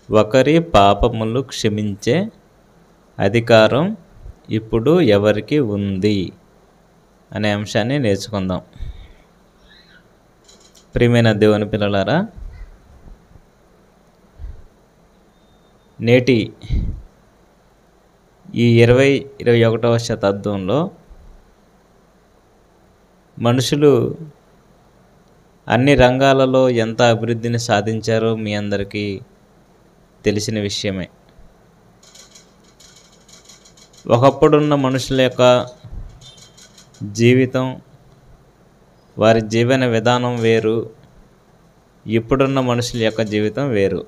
ఒకరి పాపములు క్షమించే అధికారం ఇప్పుడు ఎవరికి ఉంది అనే అంశాన్ని నేర్చుకుందాం. ప్రియమైన దేవుని పిల్లలారా, నేటి ఈ 21వ శతాబ్దంలో మనుషులు అన్ని రంగాలలో ఎంత అభివృద్ధిని సాధించారో మీ అందరికీ తెలిసిన విషయమే. ఒకప్పుడున్న మనుషుల యొక్క జీవితం, వారి జీవన విధానం వేరు, ఇప్పుడున్న మనుషుల యొక్క జీవితం వేరు.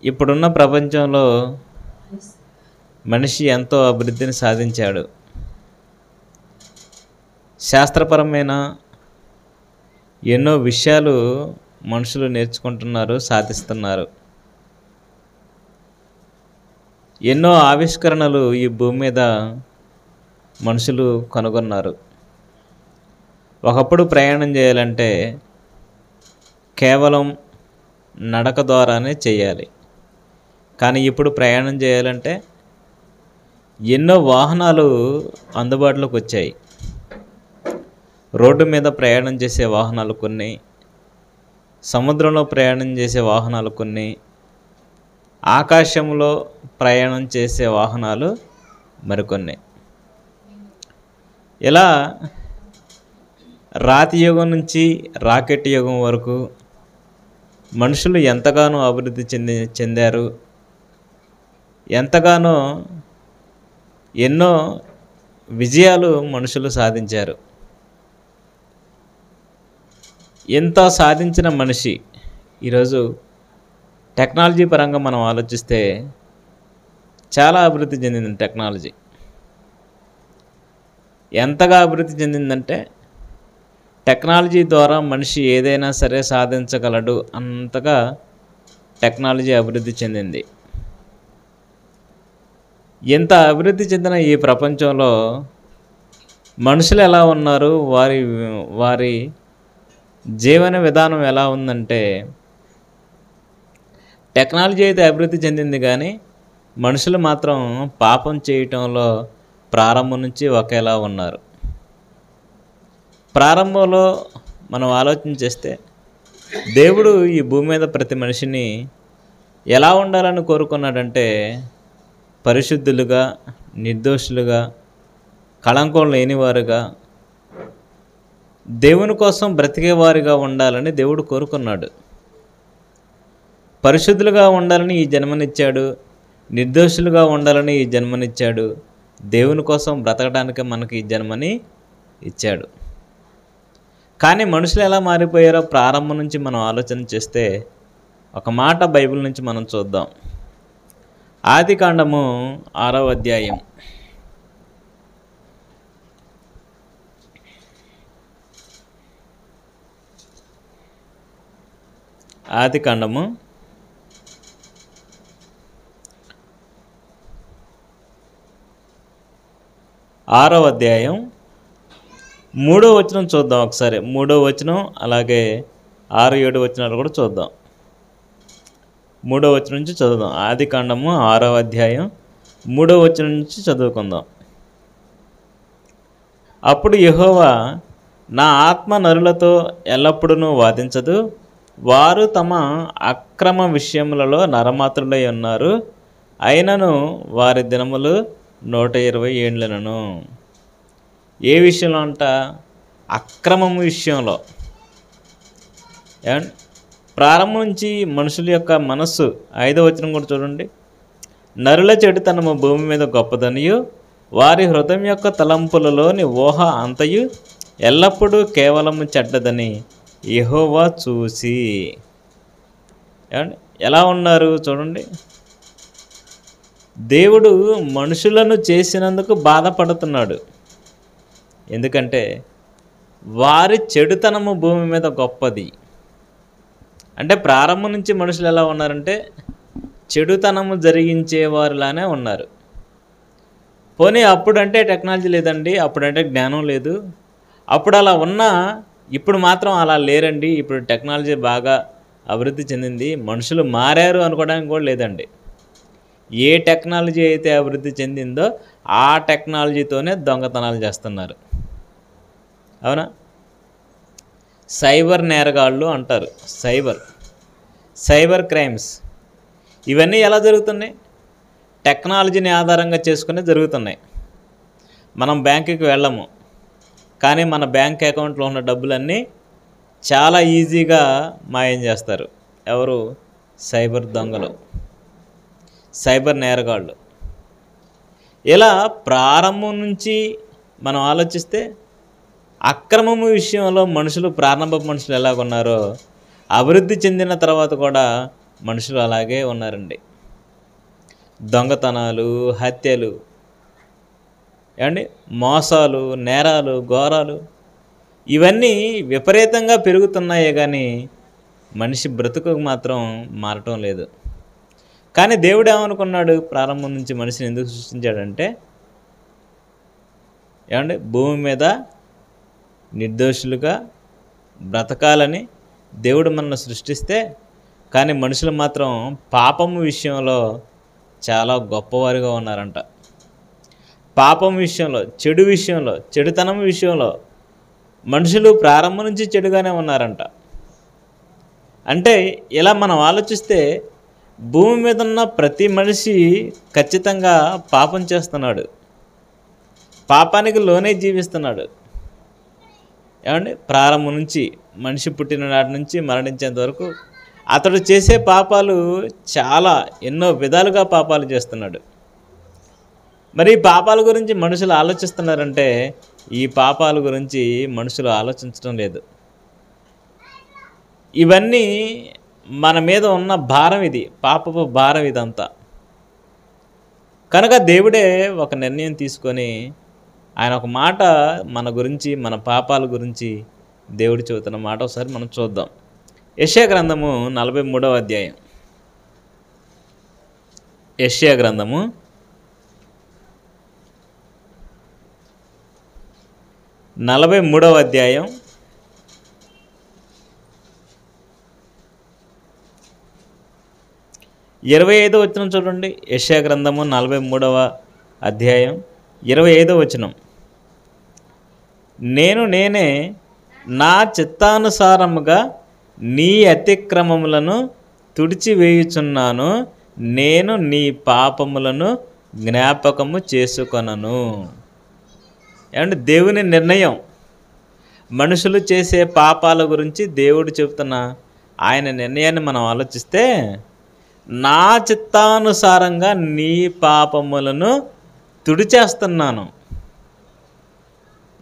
ఇప్పుడున్న ప్రపంచంలో మనిషి ఎంతో అభివృద్ధిని సాధించాడు. శాస్త్రపరమైన ఎన్నో విషయాలు మనుషులు నేర్చుకుంటున్నారు, సాధిస్తున్నారు. ఎన్నో ఆవిష్కరణలు ఈ భూమి మీద మనుషులు కనుగొన్నారు. ఒకప్పుడు ప్రయాణం చేయాలంటే కేవలం నడక ద్వారానే చేయాలి. కానీ ఇప్పుడు ప్రయాణం చేయాలంటే ఎన్నో వాహనాలు అందుబాటులోకి వచ్చాయి. రోడ్డు మీద ప్రయాణం చేసే వాహనాలు కొన్ని, సముద్రంలో ప్రయాణం చేసే వాహనాలు కొన్ని, ఆకాశంలో ప్రయాణం చేసే వాహనాలు మరికొన్ని. ఇలా రాతి యుగం నుంచి రాకెట్ యుగం వరకు మనుషులు ఎంతగానో అభివృద్ధి చెందారు. ఎంతగానో ఎన్నో విజయాలు మనుషులు సాధించారు. ఎంత సాధించిన మనిషి ఈరోజు టెక్నాలజీ పరంగా మనం ఆలోచిస్తే చాలా అభివృద్ధి చెందింది. టెక్నాలజీ ఎంతగా అభివృద్ధి చెందిందంటే టెక్నాలజీ ద్వారా మనిషి ఏదైనా సరే సాధించగలడు, అంతగా టెక్నాలజీ అభివృద్ధి చెందింది. ఎంత అభివృద్ధి చెందిన ఈ ప్రపంచంలో మనుషులు ఎలా ఉన్నారు, వారి జీవన విధానం ఎలా ఉందంటే, టెక్నాలజీ అయితే అభివృద్ధి చెందింది కానీ మనుషులు మాత్రం పాపం చేయటంలో ప్రారంభం నుంచి ఒకేలా ఉన్నారు. ప్రారంభంలో మనం ఆలోచన చేస్తే దేవుడు ఈ భూమి మీద ప్రతి మనిషిని ఎలా ఉండాలని కోరుకున్నాడంటే పరిశుద్ధులుగా, నిర్దోషులుగా, కళంకం లేనివారుగా, దేవుని కోసం బ్రతికేవారుగా ఉండాలని దేవుడు కోరుకున్నాడు. పరిశుద్ధులుగా ఉండాలని ఈ జన్మనిచ్చాడు, నిర్దోషులుగా ఉండాలని ఈ జన్మనిచ్చాడు. దేవుని కోసం బ్రతకడానికి మనకి ఈ జన్మని ఇచ్చాడు. కానీ మనుషులు ఎలా మారిపోయారో ప్రారంభం నుంచి మనం ఆలోచన చేస్తే ఒక మాట బైబిల్ నుంచి మనం చూద్దాం. ఆదికాండము 6వ అధ్యాయం. ఆదికాండము 6వ అధ్యాయం 3వ వచనం చూద్దాం ఒకసారి. 3వ వచనం అలాగే 6, 7 వచనాలు కూడా చూద్దాం. 3వ వచనం నుంచి చదువుదాం. ఆదికాండము 6వ అధ్యాయం 3వ వచనం నుంచి చదువుకుందాం. అప్పుడు యెహోవా, నా ఆత్మ నరులతో ఎల్లప్పుడూ వాదించదు, వారు తమ అక్రమ విషయములలో నరమాత్రులై ఉన్నారు, అయినను వారి దినములు 120 ఏండ్లను. ఏ విషయంలో అంట? అక్రమం విషయంలో. ప్రారంభం నుంచి మనుషుల యొక్క మనస్సు, 5వ వచనం కూడా చూడండి. నరుల చెడుతనము భూమి మీద గొప్పదనియు, వారి హృదయం యొక్క తలంపులలోని ఊహ అంతయు ఎల్లప్పుడూ కేవలము చెడ్డదని యెహోవా చూసి. ఎలా ఉన్నారు చూడండి. దేవుడు మనుషులను చేసినందుకు బాధపడుతున్నాడు. ఎందుకంటే వారి చెడుతనము భూమి మీద గొప్పది. అంటే ప్రారంభం నుంచి మనుషులు ఎలా ఉన్నారంటే చెడుతనము జరిగించేవారులానే ఉన్నారు. పోనీ అప్పుడంటే టెక్నాలజీ లేదండి, అప్పుడంటే జ్ఞానం లేదు, అప్పుడు అలా ఉన్నా ఇప్పుడు మాత్రం అలా లేరండి. ఇప్పుడు టెక్నాలజీ బాగా అభివృద్ధి చెందింది. మనుషులు మారారు అనుకోవడానికి కూడా లేదండి. ఏ టెక్నాలజీ అయితే అభివృద్ధి చెందిందో ఆ టెక్నాలజీతోనే దొంగతనాలు చేస్తున్నారు. అవునా? సైబర్ నేరగాళ్ళు అంటారు. సైబర్ క్రైమ్స్ ఇవన్నీ ఎలా జరుగుతున్నాయి? టెక్నాలజీని ఆధారంగా చేసుకుని జరుగుతున్నాయి. మనం బ్యాంకుకి వెళ్ళము, కానీ మన బ్యాంక్ అకౌంట్లో ఉన్న డబ్బులన్నీ చాలా ఈజీగా మాయం చేస్తారు. ఎవరు? సైబర్ దొంగలు, సైబర్ నేరగాళ్ళు. ఇలా ప్రారంభం నుంచి మనం ఆలోచిస్తే అక్రమము విషయంలో ప్రారంభ మనుషులు ఎలాగున్నారో అభివృద్ధి చెందిన తర్వాత కూడా మనుషులు అలాగే ఉన్నారండి. దొంగతనాలు, హత్యలు, ఏమండి, మోసాలు, నేరాలు, ఘోరాలు ఇవన్నీ విపరీతంగా పెరుగుతున్నాయే కానీ మనిషి బ్రతుకు మాత్రం మారటం లేదు. కానీ దేవుడు ఏమనుకున్నాడు? ప్రారంభం నుంచి మనిషిని ఎందుకు సృష్టించాడంటే, ఏమండి, భూమి మీద నిర్దోషులుగా బ్రతకాలని దేవుడు మనల్ని సృష్టిస్తే, కానీ మనుషులు మాత్రం పాపము విషయంలో చాలా గొప్పవారిగా ఉన్నారంట. పాపం విషయంలో, చెడు విషయంలో, చెడుతనం విషయంలో మనుషులు ప్రారంభం నుంచి చెడుగానే ఉన్నారంట. అంటే ఇలా మనం ఆలోచిస్తే భూమి మీద ఉన్న ప్రతి మనిషి ఖచ్చితంగా పాపం చేస్తున్నాడు, పాపానికి లోనే జీవిస్తున్నాడు. ఏమండి, ప్రారంభం నుంచి మనిషి పుట్టిన నాటి నుంచి మరణించేంత వరకు అతడు చేసే పాపాలు చాలా ఎన్నో విధాలుగా పాపాలు చేస్తున్నాడు. మరి ఈ పాపాల గురించి మనుషులు ఆలోచిస్తున్నారంటే ఈ పాపాల గురించి మనుషులు ఆలోచించడం లేదు. ఇవన్నీ మన మీద ఉన్న భారం, ఇది పాపపు భారం ఇదంతా. కనుక దేవుడే ఒక నిర్ణయం తీసుకొని ఆయన ఒక మాట మన గురించి, మన పాపాల గురించి దేవుడు చెబుతున్న మాట ఒకసారి మనం చూద్దాం. యెషయా గ్రంథము 43వ అధ్యాయం. యెషయా గ్రంథము 43వ అధ్యాయం 25వ వచనం చూడండి. యెషయా గ్రంథము 43వ అధ్యాయం 25వ వచనం. నేనే నా చిత్తానుసారముగా నీ అతిక్రమములను తుడిచివేయుచున్నాను, నేను నీ పాపములను జ్ఞాపకము చేసుకొనను. ఏమంటే దేవుని నిర్ణయం. మనుషులు చేసే పాపాల గురించి దేవుడు చెబుతున్న ఆయన నిర్ణయాన్ని మనం ఆలోచిస్తే, నా చిత్తానుసారంగా నీ పాపములను తుడిచేస్తున్నాను.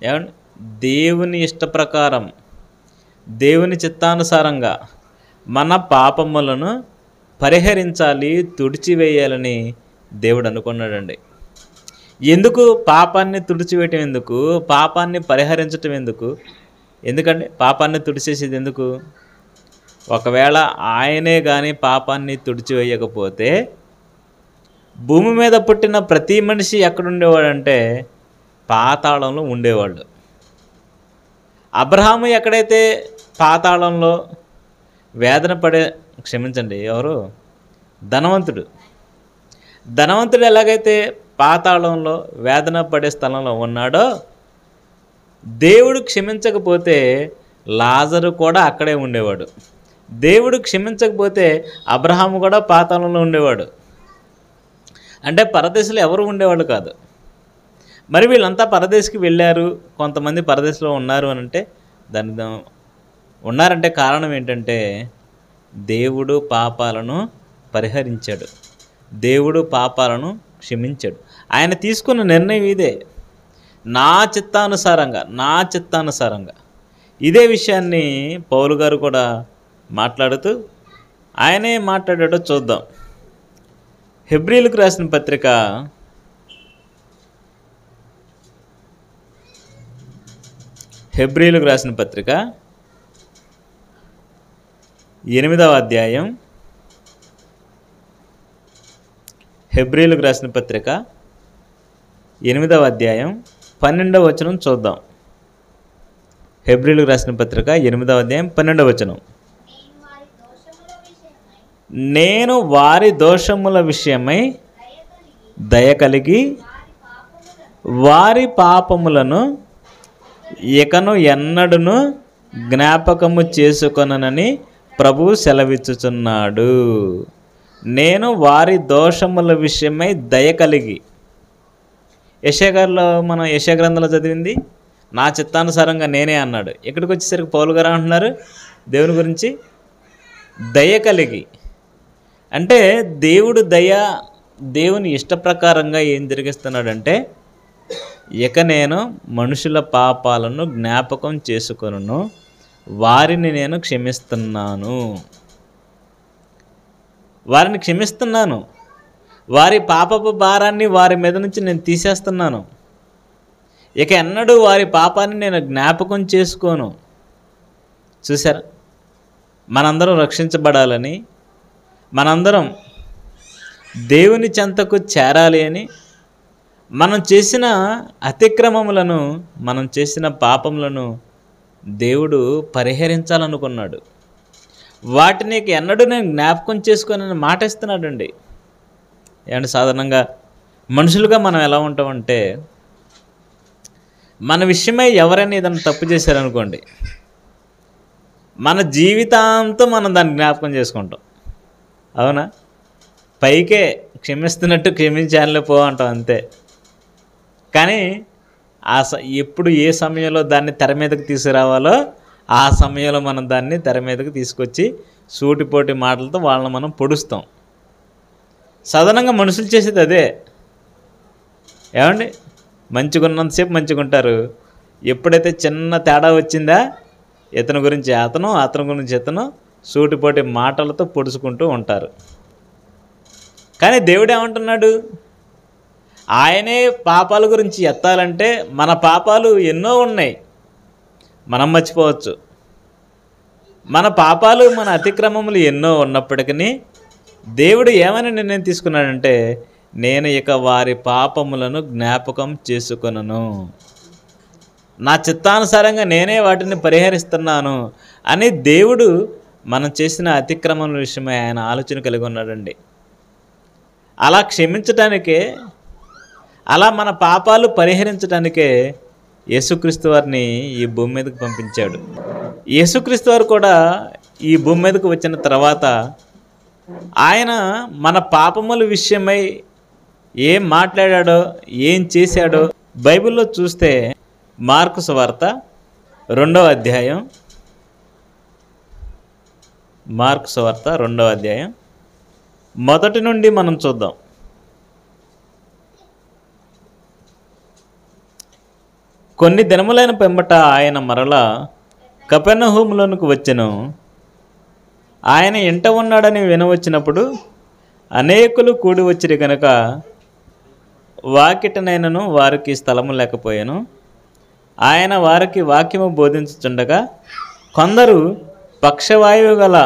ఏమండి, దేవుని ఇష్ట ప్రకారం, దేవుని చిత్తానుసారంగా మన పాపములను పరిహరించాలి, తుడిచివేయాలని దేవుడు అనుకున్నాడండి. ఎందుకు పాపాన్ని తుడిచివేయటం? ఎందుకు పాపాన్ని పరిహరించటం? ఎందుకంటే పాపాన్ని తుడిచేసేది ఎందుకు? ఒకవేళ ఆయనే కానీ పాపాన్ని తుడిచివేయకపోతే భూమి మీద పుట్టిన ప్రతి మనిషి ఎక్కడుండేవాడంటే పాతాళంలో ఉండేవాళ్ళు. అబ్రహాము ఎక్కడైతే పాతాళంలో వేదన పడే, క్షమించండి, ఎవరు? ధనవంతుడు ఎలాగైతే పాతాళంలో వేదన పడే స్థలంలో ఉన్నాడో, దేవుడు క్షమించకపోతే లాజరు కూడా అక్కడే ఉండేవాడు. దేవుడు క్షమించకపోతే అబ్రహాము కూడా పాతాళంలో ఉండేవాడు. అంటే పరదేశంలో ఎవరు ఉండేవాళ్ళు కాదు. మరి వీళ్ళంతా పరదేశికి వెళ్ళారు, కొంతమంది పరదేశంలో ఉన్నారు అని అంటే ఉన్నారంటే కారణం ఏంటంటే దేవుడు పాపాలను పరిహరించాడు, దేవుడు పాపాలను క్షమించాడు. ఆయన తీసుకున్న నిర్ణయం ఇదే, నా చిత్తానుసారంగా. ఇదే విషయాన్ని పౌలు గారు కూడా మాట్లాడుతూ ఆయనే మాట్లాడాడో చూద్దాం. హెబ్రీలకు రాసిన పత్రిక 8వ అధ్యాయం, హెబ్రీలకు రాసిన పత్రిక 8వ అధ్యాయం 12వ వచనం చూద్దాం. హెబ్రీలకు రాసిన పత్రిక 8వ అధ్యాయం 12వ వచనం. నేను వారి దోషముల విషయమై దయ కలిగి వారి పాపములను ఇకను ఎన్నడును జ్ఞాపకము చేసుకొననని ప్రభువు సెలవిచ్చుచున్నాడు. నేను వారి దోషముల విషయమై దయ కలిగి. యెషయాలో మనం యెషయా గ్రంథంలో చదివింది నా చిత్తానుసారంగా నేనే అన్నాడు. ఇక్కడికి వచ్చేసరికి పౌలు గారు అంటున్నారు దేవుని గురించి దయ కలిగి. అంటే దేవుడు దేవుని ఇష్టప్రకారంగా ఏం జరిగిస్తున్నాడంటే, ఇక నేను మనుషుల పాపాలను జ్ఞాపకం చేసుకొనును, వారిని నేను క్షమిస్తున్నాను. వారిని క్షమిస్తున్నాను, వారి పాపపు భారాన్ని వారి మీద నుంచి నేను తీసేస్తున్నాను. ఇక ఎన్నడూ వారి పాపాన్ని నేను జ్ఞాపకం చేసుకోను. చూసారా, మనందరం రక్షించబడాలని, మనందరం దేవుని చెంతకు చేరాలి అని, మనం చేసిన అతిక్రమములను, మనం చేసిన పాపములను దేవుడు పరిహరించాలనుకున్నాడు. వాటిని ఎన్నడూ నేను జ్ఞాపకం చేసుకొని మాట ఇస్తున్నాడండి. ఏమంటే సాధారణంగా మనుషులుగా మనం ఎలా ఉంటామంటే, మన విషయమై ఎవరైనా ఏదైనా తప్పు చేశారనుకోండి, మన జీవితాంతం మనం దాన్ని జ్ఞాపకం చేసుకుంటాం. అవునా? పైకే క్షమిస్తున్నట్టు క్షమించాలే పో అంటాం అంతే. కానీ ఎప్పుడు ఏ సమయంలో దాన్ని తెర మీదకి తీసుకురావాలో ఆ సమయంలో మనం దాన్ని తెర మీదకి తీసుకొచ్చి సూటిపోటి మాటలతో వాళ్ళని మనం పొడుస్తాం. సాధారణంగా మనుషులు చేసేది అదే. ఏమండి, మంచిగా ఉన్నంతసేపు మంచిగా ఉంటారు. ఎప్పుడైతే చిన్న తేడా వచ్చిందా, ఇతని గురించి అతను, అతని గురించి ఇతను సూటిపోటి మాటలతో పొడుచుకుంటూ ఉంటారు. కానీ దేవుడు ఏమంటున్నాడు? ఆయనే పాపాల గురించి ఎత్తాలంటే మన పాపాలు ఎన్నో ఉన్నాయి, మనం మర్చిపోవచ్చు. మన పాపాలు, మన అతిక్రమములు ఎన్నో ఉన్నప్పటికీ దేవుడు ఏమని నిర్ణయం తీసుకున్నాడంటే, నేను ఇక వారి పాపములను జ్ఞాపకం చేసుకొనను, నా చిత్తానుసారంగా నేనే వాటిని పరిహరిస్తున్నాను అని దేవుడు మనం చేసిన అతిక్రమముల విషయమై ఆయన ఆలోచన కలిగి ఉన్నాడండి. అలా క్షమించడానికే, అలా మన పాపాలు పరిహరించడానికే యేసుక్రీస్తు వారిని ఈ భూమి మీదకి పంపించాడు. యేసుక్రీస్తు వారు కూడా ఈ భూమి మీదకు వచ్చిన తర్వాత ఆయన మన పాపముల విషయమై ఏం మాట్లాడాడో, ఏం చేశాడో బైబిల్లో చూస్తే మార్కు సువార్త 2వ అధ్యాయం, మార్కు సువార్త 2వ అధ్యాయం 1 నుండి మనం చూద్దాం. కొన్ని దినములైన పెంబట ఆయన మరలా కపెర్నహూములోనికి వచ్చెను. ఆయన ఇంట ఉన్నాడని వినవచ్చినప్పుడు అనేకులు కూడి వచ్చిరి కనుక వాకిటనైనను వారికి స్థలము లేకపోయాను. ఆయన వారికి వాక్యము బోధించుచుండగా కొందరు పక్షవాయువు గల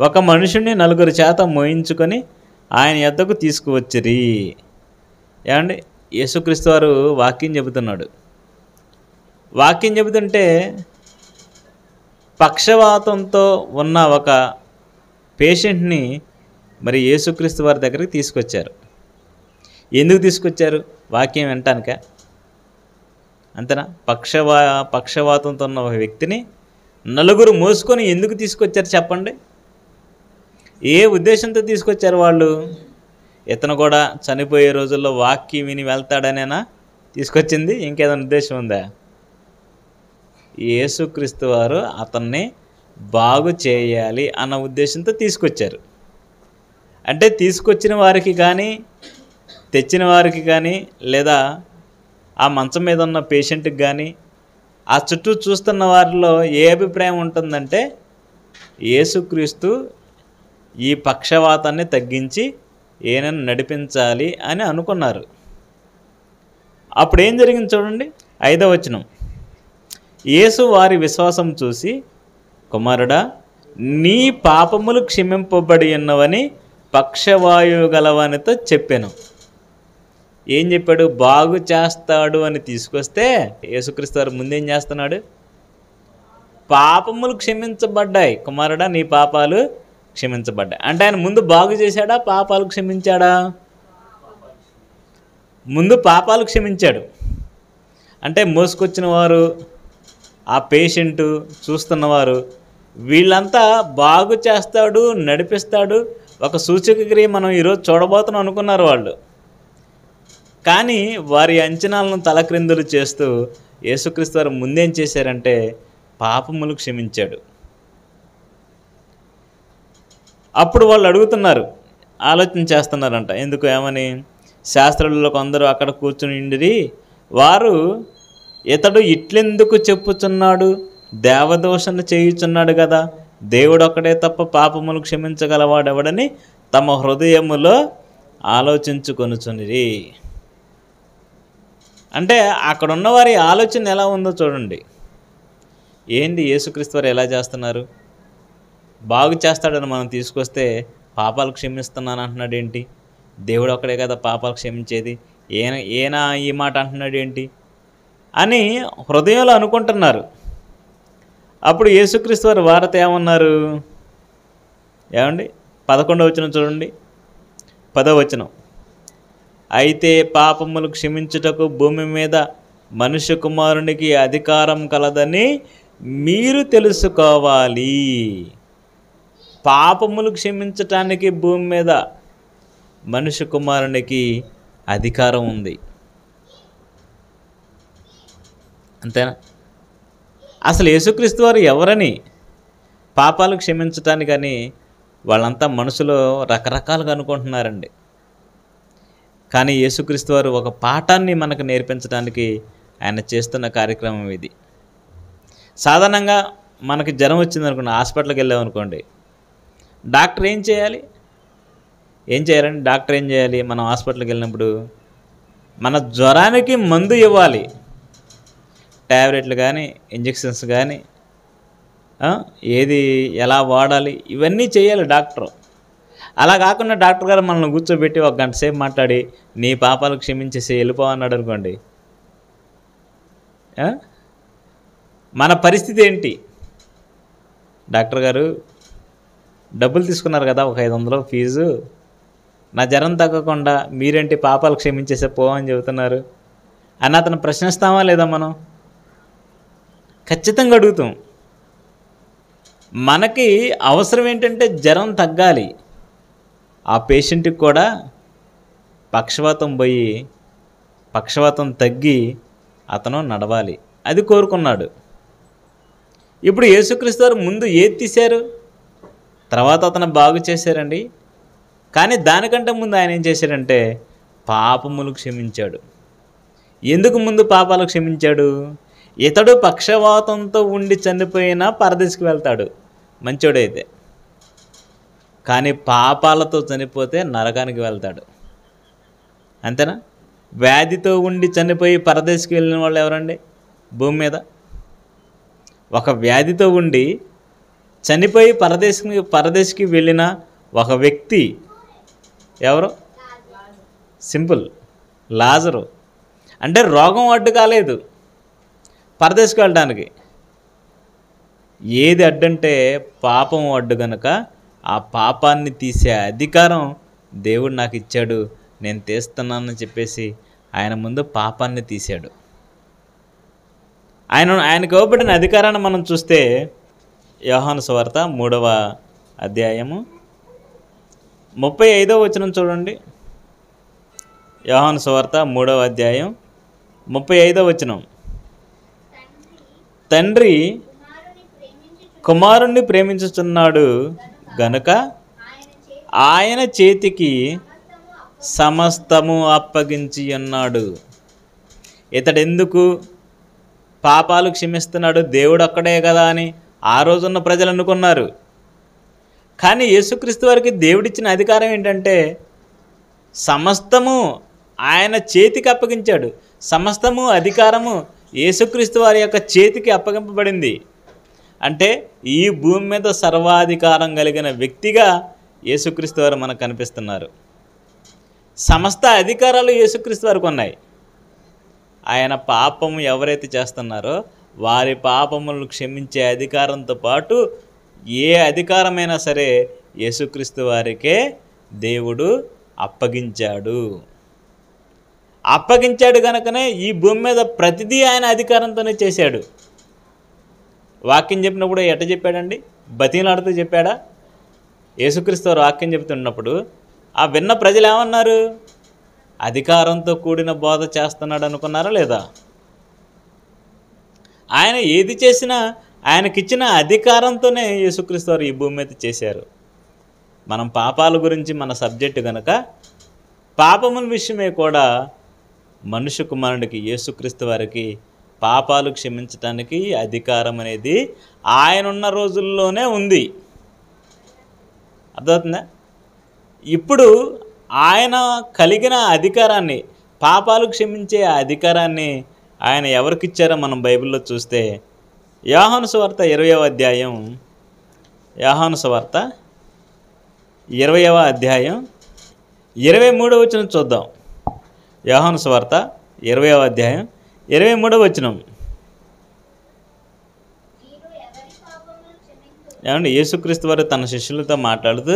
ఒక మనుషుని 4 చేత మోయించుకొని ఆయన యొద్దకు తీసుకువచ్చిరి. ఏమండి, యేసుక్రీస్తు వారు వాక్యం చెబుతున్నాడు. వాక్యం చెబుతుంటే పక్షవాతంతో ఉన్న ఒక పేషెంట్ని మరి యేసుక్రీస్తు వారి దగ్గరికి తీసుకొచ్చారు. ఎందుకు తీసుకొచ్చారు? వాక్యం వినటానిక? అంతేనా? పక్షవాతంతో ఉన్న ఒక వ్యక్తిని 4 మోసుకొని ఎందుకు తీసుకొచ్చారు చెప్పండి? ఏ ఉద్దేశంతో తీసుకొచ్చారు వాళ్ళు? ఇతను కూడా చనిపోయే రోజుల్లో వాక్యం విని వెళ్తాడనేనా తీసుకొచ్చింది? ఇంకేదైనా ఉద్దేశం ఉందా? యేసుక్రీస్తు వారు అతన్ని బాగు చేయాలి అన్న ఉద్దేశంతో తీసుకొచ్చారు. అంటే తీసుకొచ్చిన వారికి కానీ, తెచ్చిన వారికి కానీ, లేదా ఆ మంచం మీద ఉన్న పేషెంట్కి కానీ, ఆ చుట్టూ చూస్తున్న వారిలో ఏ అభిప్రాయం ఉంటుందంటే, యేసుక్రీస్తు ఈ పక్షవాతాన్ని తగ్గించి ఈయనను నడిపించాలి అని అనుకున్నారు. అప్పుడు ఏం జరిగింది చూడండి, 5వ వచనం. యేసు వారి విశ్వాసం చూసి, కుమారుడా, నీ పాపములు క్షమింపబడి ఉన్నవని పక్షవాయువు గలవానితో చెప్పాను. ఏం చెప్పాడు? బాగు చేస్తాడు అని తీసుకొస్తే యేసుక్రీస్తు వారు ముందేం చేస్తున్నాడు? పాపములు క్షమించబడ్డాయి, కుమారుడా నీ పాపాలు క్షమించబడ్డాయి. అంటే ఆయన ముందు బాగు చేశాడా, పాపాలు క్షమించాడా? ముందు పాపాలు క్షమించాడు. అంటే మోసుకొచ్చిన వారు, ఆ పేషెంటు, చూస్తున్నవారు, వీళ్ళంతా బాగు చేస్తాడు, నడిపిస్తాడు, ఒక సూచక క్రియ మనం ఈరోజు చూడబోతున్నాం అనుకున్నారు వాళ్ళు. కానీ వారి అంచనాలను తలక్రిందులు చేస్తూ యేసుక్రీస్తు వారు ముందేం చేశారంటే పాపములు క్షమించాడు. అప్పుడు వాళ్ళు అడుగుతున్నారు, ఆలోచన చేస్తున్నారంట. ఎందుకు, ఏమని? శాస్త్రులలో కొందరు అక్కడ కూర్చుని ఉండిరి, వారు ఇతడు ఇట్లెందుకు చెప్పుచున్నాడు, దేవదోషణ చేయుచున్నాడు కదా, దేవుడు ఒక్కడే తప్ప పాపములు క్షమించగలవాడెవడని తమ హృదయములో ఆలోచించుకొనుచునిరి. అంటే అక్కడ ఉన్నవారి ఆలోచన ఎలా ఉందో చూడండి. ఏంది, యేసుక్రీస్తు వారు ఎలా చేస్తున్నారు? బాగు చేస్తాడని మనం తీసుకొస్తే పాపాలు క్షమిస్తున్నాను అంటున్నాడు ఏంటి? దేవుడు ఒక్కడే కదా పాపాలు క్షమించేది, ఈయన ఈ మాట అంటున్నాడు ఏంటి అని హృదయంలో అనుకుంటున్నారు. అప్పుడు యేసుక్రీస్తు వారు వారితో ఏమన్నారు? ఏమండి, 11వ వచనం చూడండి, 10వ వచనం. అయితే పాపములు క్షమించుటకు భూమి మీద మనుష్య కుమారునికి అధికారం కలదని మీరు తెలుసుకోవాలి. పాపములు క్షమించటానికి భూమి మీద మనుష్య కుమారునికి అధికారం ఉంది. అంతేనా? అసలు యేసుక్రీస్తు వారు ఎవరని పాపాలు క్షమించటానికని వాళ్ళంతా మనసులో రకరకాలుగా అనుకుంటున్నారండి. కానీ యేసుక్రీస్తు వారు ఒక పాఠాన్ని మనకు నేర్పించడానికి ఆయన చేస్తున్న కార్యక్రమం ఇది. సాధారణంగా మనకి జ్వరం వచ్చిందనుకోండి, హాస్పిటల్కి వెళ్ళామనుకోండి, డాక్టర్ ఏం చేయాలి? ఏం చేయాలండి? డాక్టర్ ఏం చేయాలి? మనం హాస్పిటల్కి వెళ్ళినప్పుడు మన జ్వరానికి మందు ఇవ్వాలి. ట్యాబ్లెట్లు కానీ, ఇంజెక్షన్స్ కానీ, ఏది ఎలా వాడాలి, ఇవన్నీ చేయాలి డాక్టర్. అలా కాకుండా డాక్టర్ గారు మనల్ని కూర్చోబెట్టి 1 గంట సేపు మాట్లాడి నీ పాపాలు క్షమించేసి వెళ్ళిపోవన్నాడు అనుకోండి, మన పరిస్థితి ఏంటి? డాక్టర్ గారు డబ్బులు తీసుకున్నారు కదా, ఒక 500 ఫీజు, నా జ్వరం తగ్గకుండా మీరేంటి పాపాలు క్షమించేసే పోవని చెబుతున్నారు అని అతను ప్రశ్నిస్తామా లేదా? మనం ఖచ్చితంగా అడుగుతాం. మనకి అవసరం ఏంటంటే జ్వరం తగ్గాలి. ఆ పేషెంట్కి కూడా పక్షవాతం తగ్గి అతను నడవాలి, అది కోరుకున్నాడు. ఇప్పుడు యేసుక్రీస్తు వారు ముందు ఏది తీశారు, తర్వాత అతను బాగు చేశారండి. కానీ దానికంటే ముందు ఆయన ఏం చేశాడంటే పాపములు క్షమించాడు. ఎందుకు ముందు పాపాలు క్షమించాడు? ఇతడు పక్షవాతంతో ఉండి చనిపోయినా పరదేశికి వెళ్తాడు మంచోడైతే, కానీ పాపాలతో చనిపోతే నరకానికి వెళ్తాడు. అంతేనా? వ్యాధితో ఉండి చనిపోయి పరదేశికి వెళ్ళిన వాళ్ళు ఎవరండి భూమి మీద? ఒక వ్యాధితో ఉండి చనిపోయి పరదేశికి వెళ్ళిన ఒక వ్యక్తి ఎవరు? సింపుల్, లాజరు. అంటే రోగం అడ్డు కాలేదు పరదేశికి వెళ్ళడానికి. ఏది అడ్డంటే పాపం అడ్డు గనక ఆ పాపాన్ని తీసే అధికారం దేవుడు నాకు ఇచ్చాడు, నేను తీస్తున్నానని చెప్పేసి ఆయన ముందు పాపాన్ని తీశాడు. ఆయనకు ఇవ్వబడిన అధికారాన్ని మనం చూస్తే యోహాను సువార్త 3వ అధ్యాయము 35వ వచనం చూడండి. యోహాను సువార్త 3వ అధ్యాయం 35వ వచనం. తండ్రి కుమారుణ్ణి ప్రేమించుచున్నాడు గనుక ఆయన చేతికి సమస్తము అప్పగించి ఉన్నాడు. ఇతడెందుకు పాపాలు క్షమిస్తున్నాడు, దేవుడు ఒక్కడే కదా అని ఆ రోజున్న ప్రజలు అనుకున్నారు. కానీ యేసుక్రీస్తు వారికి దేవుడిచ్చిన అధికారం ఏంటంటే సమస్తము ఆయన చేతికి అప్పగించాడు. సమస్తము అధికారము యేసుక్రీస్తు వారి యొక్క చేతికి అప్పగింపబడింది. అంటే ఈ భూమి మీద సర్వాధికారం కలిగిన వ్యక్తిగా యేసుక్రీస్తు వారు మనకు కనిపిస్తున్నారు. సమస్త అధికారాలు యేసుక్రీస్తు వారికి ఉన్నాయి. ఆయన పాపము ఎవరైతే చేస్తున్నారో వారి పాపములను క్షమించే అధికారంతో పాటు ఏ అధికారమైనా సరే యేసుక్రీస్తు వారికే దేవుడు అప్పగించాడు. అప్పగించాడు కనుకనే ఈ భూమి మీద ప్రతిదీ ఆయన అధికారంతోనే చేశాడు. వాక్యం చెప్పినప్పుడు ఎట్ట చెప్పాడండి? బతిలాడుతూ చెప్పాడా? యేసుక్రీస్తు వారు వాక్యం చెబుతున్నప్పుడు ఆ విన్న ప్రజలు ఏమన్నారు? అధికారంతో కూడిన బోధ చేస్తున్నాడు అనుకున్నారా లేదా? ఆయన ఏది చేసినా ఆయనకిచ్చిన అధికారంతోనే యేసుక్రీస్తు వారు ఈ భూమి మీద చేశారు. మనం పాపాల గురించి మన సబ్జెక్టు కనుక పాపముల విషయమే కూడా మనుష్య కుమారుడికి యేసుక్రీస్తు వారికి పాపాలు క్షమించటానికి అధికారం అనేది ఆయన ఉన్న రోజుల్లోనే ఉంది. అర్థమవుతుందా? ఇప్పుడు ఆయన కలిగిన అధికారాన్ని, పాపాలు క్షమించే అధికారాన్ని ఆయన ఎవరికి ఇచ్చారో మనం బైబిల్లో చూస్తే యోహాను సువార్త 20వ అధ్యాయం, యోహాను సువార్త 20వ అధ్యాయం 23వ వచనం చూద్దాం. యోహాను సువార్త 20వ అధ్యాయం 23వ వచనం. ఏమండి? యేసుక్రీస్తు వారు తన శిష్యులతో మాట్లాడుతూ,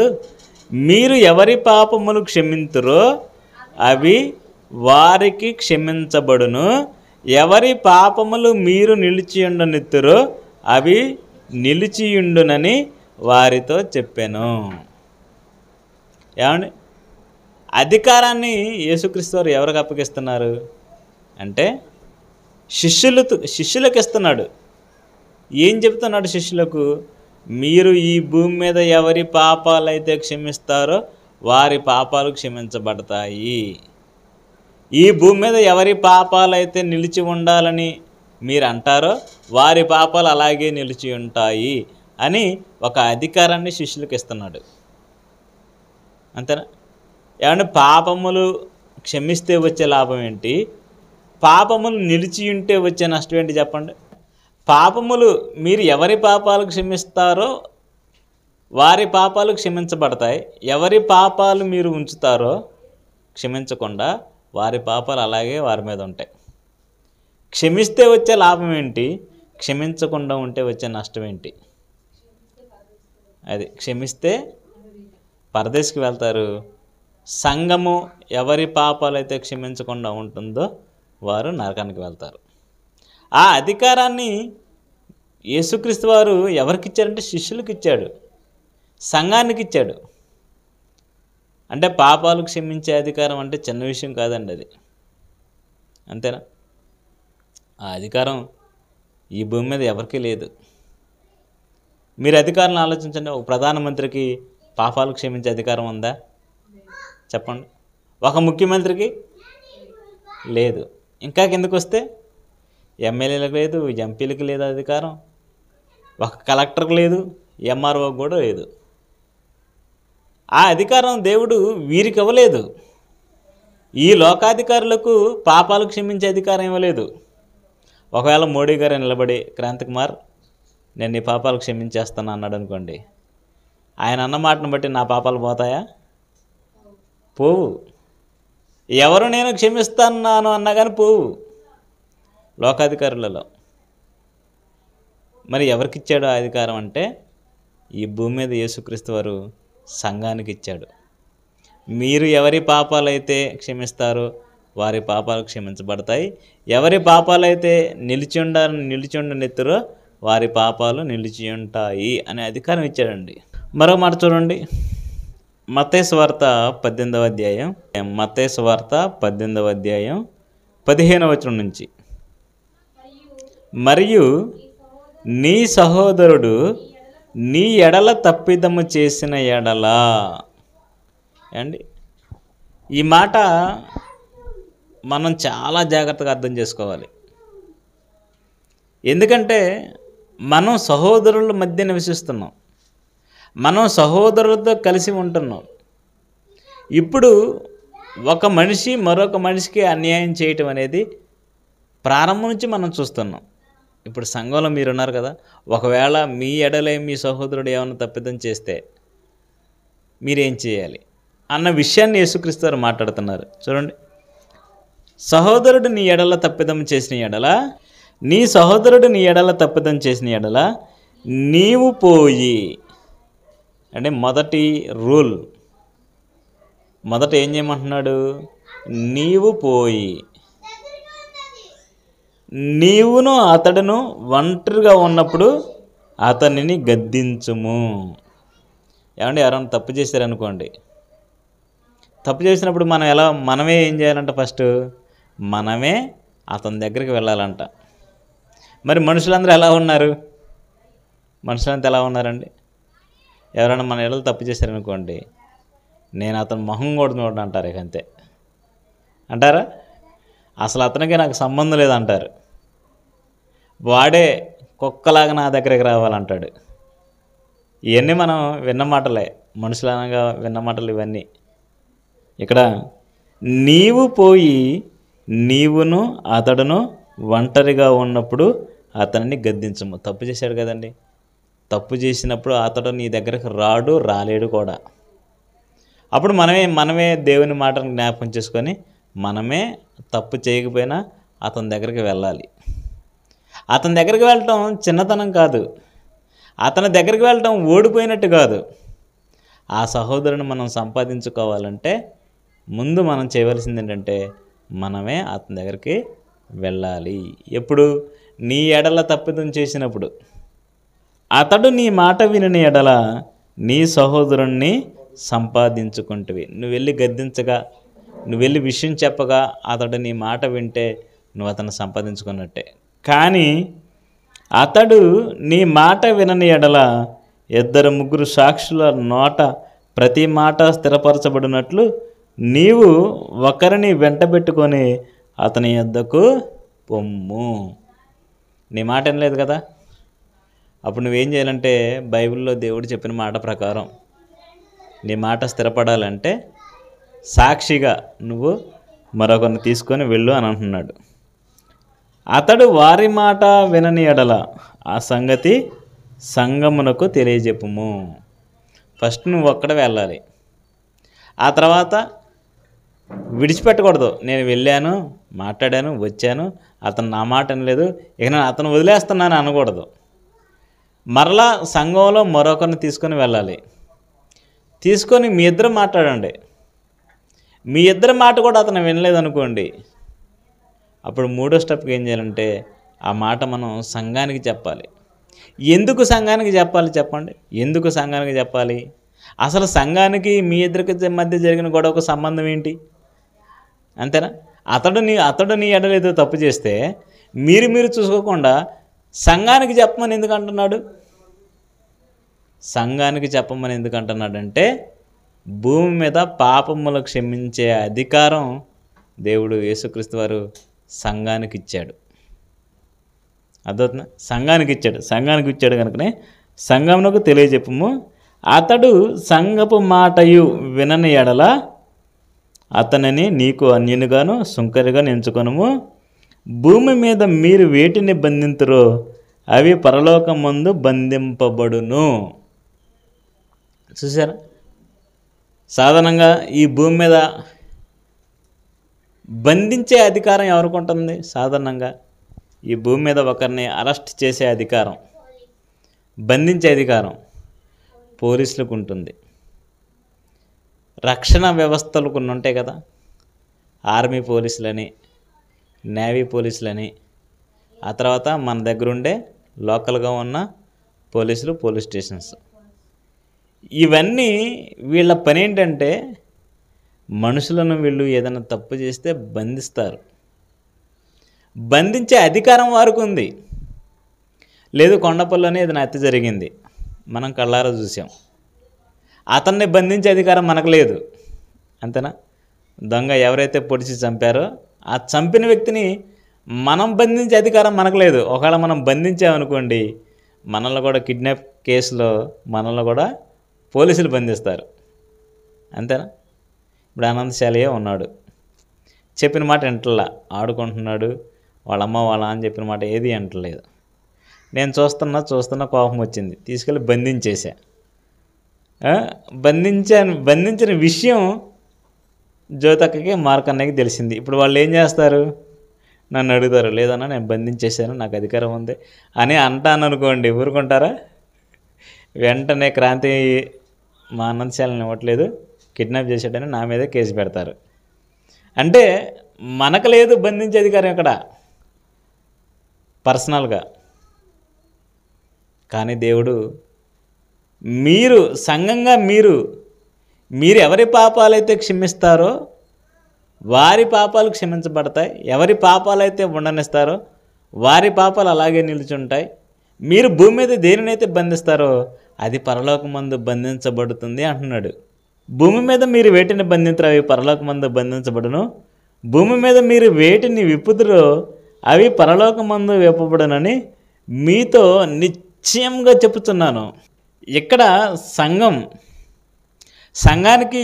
మీరు ఎవరి పాపములు క్షమింతురో అవి వారికి క్షమించబడును, ఎవరి పాపములు మీరు నిలిచియుండనిత్తురో అవి నిలిచియుండునని వారితో చెప్పాను. ఏమండి? అధికారాన్ని యేసుక్రీస్తు వారు ఎవరికి అప్పగిస్తున్నారు అంటే శిష్యులకు ఇస్తున్నాడు. ఏం చెప్తున్నాడు శిష్యులకు? మీరు ఈ భూమి మీద ఎవరి పాపాలైతే క్షమిస్తారో వారి పాపాలు క్షమించబడతాయి. ఈ భూమి మీద ఎవరి పాపాలైతే నిలిచి ఉండాలని మీరు అంటారో వారి పాపాలు అలాగే నిలిచి ఉంటాయి అని ఒక అధికారాన్ని శిష్యులకు ఇస్తున్నాడు. అంతేనా? ఏమంటే పాపములు క్షమిస్తే వచ్చే లాభం ఏంటి? పాపములు నిలిచి ఉంటే వచ్చే నష్టం ఏంటి చెప్పండి? పాపములు మీరు ఎవరి పాపాలు క్షమిస్తారో వారి పాపాలు క్షమించబడతాయి. ఎవరి పాపాలు మీరు ఉంచుతారో క్షమించకుండా వారి పాపాలు అలాగే వారి మీద ఉంటాయి. క్షమిస్తే వచ్చే లాభం ఏంటి? క్షమించకుండా ఉంటే వచ్చే నష్టం ఏంటి? అది క్షమిస్తే పరదేశికి వెళ్తారు. సంఘము ఎవరి పాపాలైతే క్షమించకుండా ఉంటుందో వారు నరకానికి వెళ్తారు. ఆ అధికారాన్ని యేసుక్రీస్తు వారు ఎవరికి ఇచ్చారంటే శిష్యులకు ఇచ్చాడు, సంఘానికి ఇచ్చాడు. అంటే పాపాలు క్షమించే అధికారం అంటే చిన్న విషయం కాదండి అది. అంతేనా? ఆ అధికారం ఈ భూమి మీద ఎవరికీ లేదు. మీరు అధికారాన్ని ఆలోచించండి. ఒక ప్రధానమంత్రికి పాపాలు క్షమించే అధికారం ఉందా చెప్పండి? ఒక ముఖ్యమంత్రికి లేదు. ఇంకా కిందకు వస్తే ఎమ్మెల్యేలకు లేదు, ఎంపీలకు లేదు అధికారం, ఒక కలెక్టర్కి లేదు, ఎంఆర్ఓకి కూడా లేదు. ఆ అధికారం దేవుడు వీరికి ఇవ్వలేదు. ఈ లోకాధికారులకు పాపాలు క్షమించే అధికారం ఇవ్వలేదు. ఒకవేళ మోడీ గారు నిలబడి క్రాంతికుమార్ నేను నీ పాపాలు క్షమించేస్తాను అన్నాడు అనుకోండి, ఆయన అన్న మాటను బట్టి నా పాపాలు పోతాయా? పోవు. ఎవరు నేను క్షమిస్తాను అన్నా కానీ పోవు లోకాధికారులలో. మరి ఎవరికి ఇచ్చాడు ఆ అధికారం అంటే ఈ భూమి మీద యేసుక్రీస్తు వారు సంఘానికి ఇచ్చాడు. మీరు ఎవరి పాపాలైతే క్షమిస్తారో వారి పాపాలు క్షమించబడతాయి, ఎవరి పాపాలైతే నిలిచియుండనెత్తురో వారి పాపాలు నిలిచి ఉంటాయి అనే అధికారం ఇచ్చాడండి. మరో మాట చూడండి, మత్తయి సువార్త 18వ అధ్యాయం, మత్తయి సువార్త 18వ అధ్యాయం 15వ వచనం నుంచి. మరియు నీ సహోదరుడు నీ ఎడల తప్పిదము చేసిన ఎడల. అండి ఈ మాట మనం చాలా జాగ్రత్తగా అర్థం చేసుకోవాలి. ఎందుకంటే మనం సహోదరుల మధ్య నివసిస్తున్నాం, మనం సహోదరులతో కలిసి ఉంటున్నాం. ఇప్పుడు ఒక మనిషి మరొక మనిషికి అన్యాయం చేయటం అనేది ప్రారంభం నుంచి మనం చూస్తున్నాం. ఇప్పుడు సంఘంలో మీరున్నారు కదా, ఒకవేళ మీ ఎడలే మీ సహోదరుడు ఏమైనా తప్పిదం చేస్తే మీరేం చేయాలి అన్న విషయాన్ని యేసుక్రీస్తు వారు మాట్లాడుతున్నారు. చూడండి, సహోదరుడు నీ ఎడల తప్పిదం చేసిన ఎడల, నీ సహోదరుడు నీ ఎడల తప్పిదం చేసిన ఎడల నీవు పోయి అంటే మొదటి రూల్, మొదట ఏం చేయమంటున్నాడు? నీవు పోయి నీవును అతడును ఒంటరిగా ఉన్నప్పుడు అతనిని గద్దించుము. ఏమంటే ఎవరైనా తప్పు చేశారనుకోండి, తప్పు చేసినప్పుడు మనమే ఏం చేయాలంట? ఫస్ట్ మనమే అతని దగ్గరికి వెళ్ళాలంట. మరి మనుషులందరూ ఎలా ఉన్నారు? మనుషులంతా ఎలా ఉన్నారండి? ఎవరైనా మన ఇళ్ళలో తప్పు చేశారనుకోండి, నేను అతను మొహం కూడా చూడను అంటారు. ఇక అంతే అంటారా? అసలు అతనికి నాకు సంబంధం లేదంటారు. వాడే కుక్కలాగా నా దగ్గరికి రావాలంటాడు. ఇవన్నీ మనం విన్న మాటలే, మనుషులనగా విన్న మాటలు ఇవన్నీ. ఇక్కడ నీవు పోయి నీవును అతడును ఒంటరిగా ఉన్నప్పుడు అతనిని గద్దించము. తప్పు చేశాడు కదండి. తప్పు చేసినప్పుడు అతడు నీ దగ్గరకు రాలేడు కూడా. అప్పుడు మనమే దేవుని మాటను జ్ఞాపకం చేసుకొని మనమే తప్పు చేయకపోయినా అతని దగ్గరికి వెళ్ళాలి. అతని దగ్గరికి వెళ్ళటం చిన్నతనం కాదు, అతని దగ్గరికి వెళ్ళటం ఓడిపోయినట్టు కాదు. ఆ సహోదరుని మనం సంపాదించుకోవాలంటే ముందు మనం చేయవలసింది ఏంటంటే మనమే అతని దగ్గరికి వెళ్ళాలి. ఎప్పుడు? నీ ఎడల తప్పిదం చేసినప్పుడు. అతడు నీ మాట వినని ఎడల నీ సహోదరుణ్ణి సంపాదించుకుంటువి. నువ్వు వెళ్ళి గద్దించగా, నువ్వు వెళ్ళి విషయం చెప్పగా అతడు నీ మాట వింటే నువ్వు అతన్ని సంపాదించుకున్నట్టే. కానీ అతడు నీ మాట వినని ఎడల 2-3 సాక్షుల నోట ప్రతి మాట స్థిరపరచబడినట్లు నీవు ఒకరిని వెంటబెట్టుకొని అతని యొద్దకు పొమ్ము. నీ మాట వినలేదు కదా, అప్పుడు నువ్వేం చేయాలంటే బైబిల్లో దేవుడు చెప్పిన మాట ప్రకారం నీ మాట స్థిరపడాలంటే సాక్షిగా నువ్వు మరొకరిని తీసుకొని వెళ్ళు అని అంటున్నాడు. అతడు వారి మాట వినని ఎడల ఆ సంగతి సంఘమునకు తెలియజెప్పుము. ఫస్ట్ నువ్వు ఒక్కడ వెళ్ళాలి. ఆ తర్వాత విడిచిపెట్టకూడదు. నేను వెళ్ళాను, మాట్లాడాను, వచ్చాను, అతను నా మాట అనలేదు, ఇక నేను అతను వదిలేస్తున్నాను అనకూడదు. మరలా సంఘంలో మరొకరిని తీసుకొని వెళ్ళాలి. తీసుకొని మీ ఇద్దరు మాట్లాడండి. మీ ఇద్దరి మాట కూడా అతను వినలేదనుకోండి, అప్పుడు 3వ స్టెప్కి ఏం చేయాలంటే ఆ మాట మనం సంఘానికి చెప్పాలి. ఎందుకు సంఘానికి చెప్పాలి చెప్పండి? ఎందుకు సంఘానికి చెప్పాలి? అసలు సంఘానికి మీ ఇద్దరికి మధ్య జరిగిన గొడవకు సంబంధం ఏంటి? అంతేనా? అతడు నీ ఎడలేదో తప్పు చేస్తే మీరు చూసుకోకుండా సంఘానికి చెప్పమని ఎందుకు అంటున్నాడు? సంఘానికి చెప్పమని ఎందుకు అంటున్నాడంటే భూమి మీద పాపములు క్షమించే అధికారం దేవుడు యేసుక్రీస్తు వారు సంఘానికి ఇచ్చాడు. అర్థవుతుందా? సంఘానికి ఇచ్చాడు కనుకనే సంఘమునకు తెలియజెప్పుము. అతడు సంఘపు మాటయు వినని ఎడల అతనిని నీకు అన్యునిగాను సుంకరిగా ఎంచుకొనుము. భూమి మీద మీరు వేటిని బంధింతురో అవి పరలోకమందు బంధింపబడును. చూసారా? సాధారణంగా ఈ భూమి మీద బంధించే అధికారం ఎవరికి ఉంటుంది? సాధారణంగా ఈ భూమి మీద ఒకరిని అరెస్ట్ చేసే అధికారం, బంధించే అధికారం పోలీసులకు ఉంటుంది. రక్షణ వ్యవస్థలు కొన్ని ఉంటాయి కదా, ఆర్మీ పోలీసులని, నేవీ పోలీసులని, ఆ తర్వాత మన దగ్గర ఉండే లోకల్గా ఉన్న పోలీసులు, పోలీస్ స్టేషన్స్. ఇవన్నీ వీళ్ళ పని ఏంటంటే మనుషులను వీళ్ళు ఏదైనా తప్పు చేస్తే బంధిస్తారు. బంధించే అధికారం వారికి ఉంది. లేదు, కొండపల్లిలోనే ఏదైనా హత్య జరిగింది, మనం కళ్ళారా చూసాం, అతన్ని బంధించే అధికారం మనకు లేదు. అంతేనా? దొంగ ఎవరైతే పొడిచి చంపారో ఆ చంపిన వ్యక్తిని మనం బంధించే అధికారం మనకు లేదు. ఒకవేళ మనం బంధించామనుకోండి, మనల్ని కూడా కిడ్నాప్ కేసులో మనల్ని కూడా పోలీసులు బంధిస్తారు. అంతేనా? ఇప్పుడు ఆనందశాలియే ఉన్నాడు, చెప్పిన మాట వింటల్లా, ఆడుకుంటున్నాడు, వాళ్ళమ్మ వాళ్ళ అని చెప్పిన మాట ఏది వింటలేదు. నేను చూస్తున్నా కోపం వచ్చింది, తీసుకెళ్ళి బంధించేశా. బంధించిన విషయం జ్యోతక్కకి మార్కన్నయ్యకి తెలిసింది. ఇప్పుడు వాళ్ళు ఏం చేస్తారు? నన్ను అడుగుతారు, లేదన్నా నేను బంధించేశాను, నాకు అధికారం ఉంది అని అంటాను అనుకోండి, ఊరుకుంటారా? వెంటనే క్రాంతి మా అనంతశాలను ఇవ్వట్లేదు, కిడ్నాప్ చేశాడని నా మీదే కేసు పెడతారు. అంటే మనకు లేదు బంధించే అధికారం ఇక్కడ పర్సనల్గా. కానీ దేవుడు మీరు సంఘంగా మీరు ఎవరి పాపాలైతే క్షమిస్తారో వారి పాపాలు క్షమించబడతాయి, ఎవరి పాపాలైతే ఉండనిస్తారో వారి పాపాలు అలాగే నిలుచుంటాయి. మీరు భూమి మీద దేనినైతే బంధిస్తారో అది పరలోకమందు బంధించబడుతుంది అంటున్నాడు. భూమి మీద మీరు వేటిని బంధించరు అవి పరలోకమందు బంధించబడును, భూమి మీద మీరు వేటిని విప్పుదురో అవి పరలోకమందు విప్పబడునని మీతో నిశ్చయంగా చెప్పుతున్నాను. ఇక్కడ సంఘానికి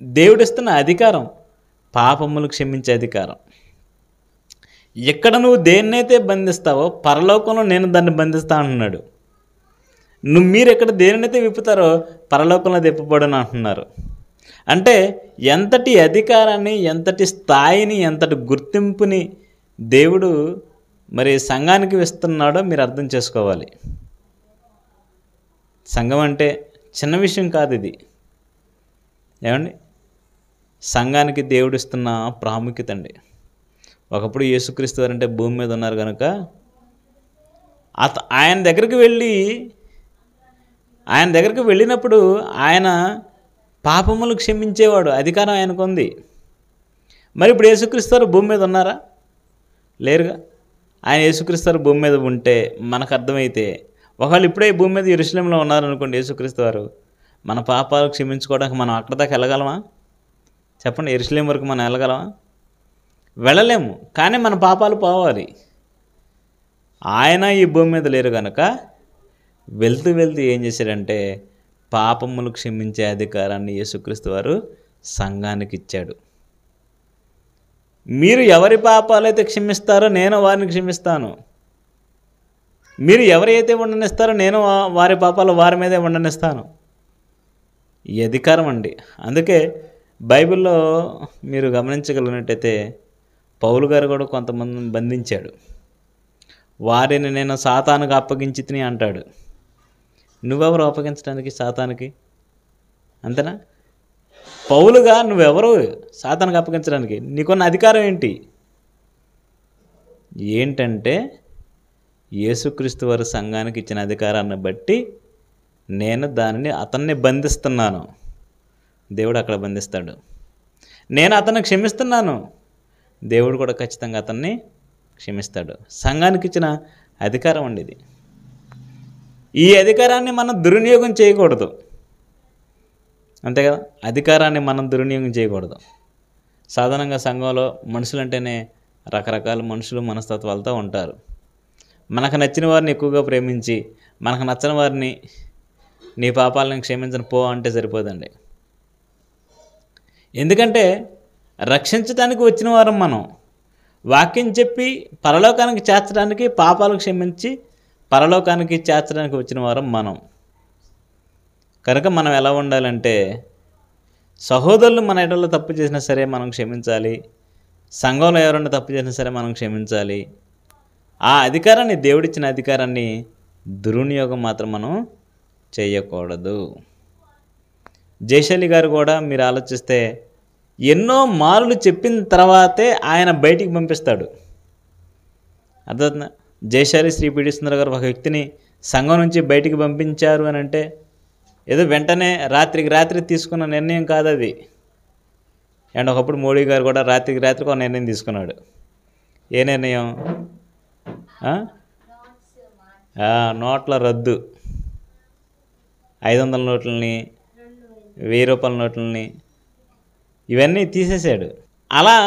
దేవుడిస్తున్న అధికారం పాపములు క్షమించే అధికారం. ఎక్కడ నువ్వు దేన్నైతే బంధిస్తావో పరలోకంలో నేను దాన్ని బంధిస్తా అంటున్నాడు. మీరు ఎక్కడ దేనినైతే విప్పుతారో పరలోకంలో విప్పబడును అంటున్నారు. అంటే ఎంతటి అధికారాన్ని, ఎంతటి స్థాయిని, ఎంతటి గుర్తింపుని దేవుడు మరి సంఘానికి ఇస్తున్నాడో మీరు అర్థం చేసుకోవాలి. సంఘం అంటే చిన్న విషయం కాదు ఇది. ఏమండి, సంఘానికి దేవుడు ఇస్తున్న ప్రాముఖ్యత అండి. ఒకప్పుడు యేసుక్రీస్తు వారు అంటే భూమి మీద ఉన్నారు కనుక ఆయన దగ్గరికి వెళ్ళినప్పుడు ఆయన పాపములు క్షమించేవాడు, అధికారం ఆయనకు ఉంది. మరి ఇప్పుడు యేసుక్రీస్తు వారు భూమి మీద ఉన్నారా? లేరుగా. ఆయన యేసుక్రీస్తు వారు భూమి మీద ఉంటే మనకు అర్థమైతే, ఒకవేళ ఇప్పుడే భూమి మీద యెరూషలేములో ఉన్నారనుకోండి యేసుక్రీస్తు వారు, మన పాపాలు క్షమించుకోవడానికి మనం అక్కడ దాకా వెళ్ళగలమా? చెప్పండి, యెరూషలేం వరకు మనం వెళ్ళగలమా? వెళ్ళలేము. కానీ మన పాపాలు పోవాలి. ఆయన ఈ భూమి మీద లేరు కనుక వెళ్తూ ఏం చేశాడంటే పాపములు క్షమించే అధికారాన్ని యేసుక్రీస్తు వారు సంఘానికి ఇచ్చాడు. మీరు ఎవరి పాపాలైతే క్షమిస్తారో నేను వారిని క్షమిస్తాను, మీరు ఎవరైతే ఉండనిస్తారో నేను వారి పాపాలు వారి మీదే ఉండనిస్తాను. ఈ అధికారం అండి. అందుకే బైబిల్లో మీరు గమనించగలిగినట్టయితే పౌలు గారు కూడా కొంతమందిని బంధించాడు. వారిని నేను సాతానుకు అప్పగించి తిని అంటాడు. నువ్వెవరు అప్పగించడానికి సాతానికి? అంతేనా? పౌలుగా నువ్వెవరు సాతానుకు అప్పగించడానికి? నీకున్న అధికారం ఏంటంటే యేసుక్రీస్తు వారి సంఘానికి ఇచ్చిన అధికారాన్ని బట్టి నేను అతన్ని బంధిస్తున్నాను. దేవుడు అక్కడ బంధిస్తాడు. నేను అతన్ని క్షమిస్తున్నాను, దేవుడు కూడా ఖచ్చితంగా అతన్ని క్షమిస్తాడు. సంఘానికి ఇచ్చిన అధికారం అండి ఇది. ఈ అధికారాన్ని మనం దుర్వినియోగం చేయకూడదు, అంతే కదా. అధికారాన్ని మనం దుర్వినియోగం చేయకూడదు. సాధారణంగా సంఘంలో మనుషులంటేనే రకరకాల మనుషులు మనస్తత్వాలతో ఉంటారు. మనకు నచ్చిన వారిని ఎక్కువగా ప్రేమించి మనకు నచ్చని వారిని నీ పాపాలను క్షమించని పో అంటే సరిపోదండి. ఎందుకంటే రక్షించడానికి వచ్చిన వారం మనం, వాక్యం చెప్పి పరలోకానికి చేర్చడానికి, పాపాలు క్షమించి పరలోకానికి చేర్చడానికి వచ్చిన వారం మనం. కనుక మనం ఎలా ఉండాలంటే సహోదరులు మన ఎడలో తప్పు చేసినా సరే మనం క్షమించాలి, సంఘంలో ఎవరైనా తప్పు చేసినా సరే మనం క్షమించాలి. ఆ అధికారాన్ని, దేవుడిచ్చిన అధికారాన్ని దుర్వినియోగం మాత్రం మనం చేయకూడదు. జయశాలి గారు కూడా మీరు ఆలోచిస్తే ఎన్నో మార్లు చెప్పిన తర్వాతే ఆయన బయటికి పంపిస్తాడు. అర్థమవుతుందా? జయశాలి శ్రీ పీడి సుందర్ గారు ఒక వ్యక్తిని సంఘం నుంచి బయటికి పంపించారు అని అంటే ఏదో వెంటనే రాత్రికి రాత్రి తీసుకున్న నిర్ణయం కాదు అది. అండ్ ఒకప్పుడు మోడీ గారు కూడా రాత్రికి రాత్రికి ఒక నిర్ణయం తీసుకున్నాడు. ఏ నిర్ణయం? నోట్ల రద్దు. 500 నోట్లని, 1000 రూపాయల నోట్లని ఇవన్నీ తీసేశాడు. అలా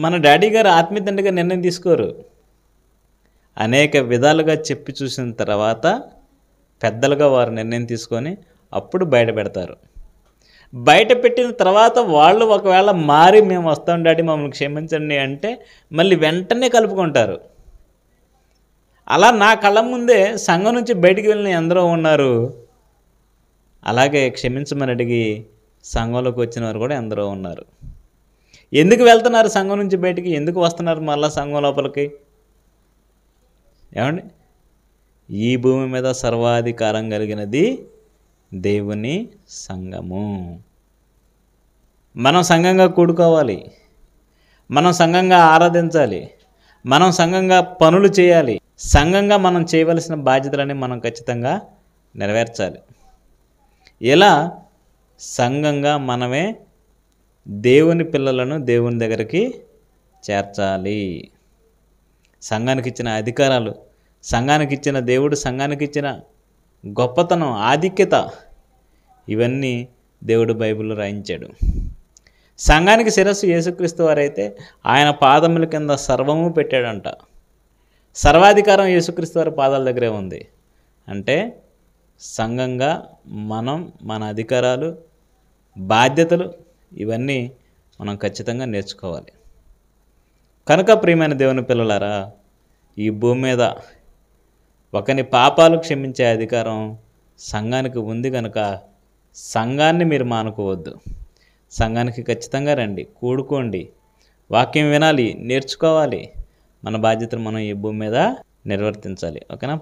మన డాడీ గారు, ఆత్మీయ తండ్రి గారు నిర్ణయం తీసుకోరు. అనేక విధాలుగా చెప్పి చూసిన తర్వాత పెద్దలుగా వారు నిర్ణయం తీసుకొని అప్పుడు బయట పెడతారు. బయట పెట్టిన తర్వాత వాళ్ళు ఒకవేళ మారి మేము వస్తాం డాడీ మమ్మల్ని క్షమించండి అంటే మళ్ళీ వెంటనే కలుపుకుంటారు. అలా నా కళ్ళ ముందే సంఘం నుంచి బయటికి వెళ్ళిన ఎందరో ఉన్నారు. అలాగే క్షమించమని అడిగి సంఘంలోకి వచ్చిన వారు కూడా ఎందరో ఉన్నారు. ఎందుకు వెళ్తున్నారు సంఘం నుంచి బయటికి? ఎందుకు వస్తున్నారు మళ్ళీ సంఘం లోపలికి? ఏమండి, ఈ భూమి మీద సర్వాధికారం కలిగినది దేవుని సంఘము. మనం సంఘంగా కూడుకోవాలి, మనం సంఘంగా ఆరాధించాలి, మనం సంఘంగా పనులు చేయాలి, సంఘంగా మనం చేయవలసిన బాధ్యతలని మనం ఖచ్చితంగా నెరవేర్చాలి. ఇలా సంఘంగా మనమే దేవుని పిల్లలను దేవుని దగ్గరికి చేర్చాలి. సంఘానికి ఇచ్చిన అధికారాలు, సంఘానికి ఇచ్చిన దేవుడు, సంఘానికి ఇచ్చిన గొప్పతనం, ఆధిక్యత, ఇవన్నీ దేవుడు బైబిల్లో రాయించాడు. సంఘానికి శిరస్సు యేసుక్రీస్తు వారైతే ఆయన పాదముల కింద సర్వము పెట్టాడంట. సర్వాధికారం యేసుక్రీస్తు వారి పాదాల దగ్గరే ఉంది. అంటే సంఘంగా మనం మన అధికారాలు, బాధ్యతలు ఇవన్నీ మనం ఖచ్చితంగా నేర్చుకోవాలి. కనుక ప్రియమైన దేవుని పిల్లలారా, ఈ భూమి మీద ఒకని పాపాలు క్షమించే అధికారం సంఘానికి ఉంది. కనుక సంఘాన్ని మీరు మానుకోవద్దు. సంఘానికి ఖచ్చితంగా రండి, కూడుకోండి, వాక్యం వినాలి, నేర్చుకోవాలి. మన బాధ్యతను మనం ఈ భూమి మీద నిర్వర్తించాలి. ఓకేనా?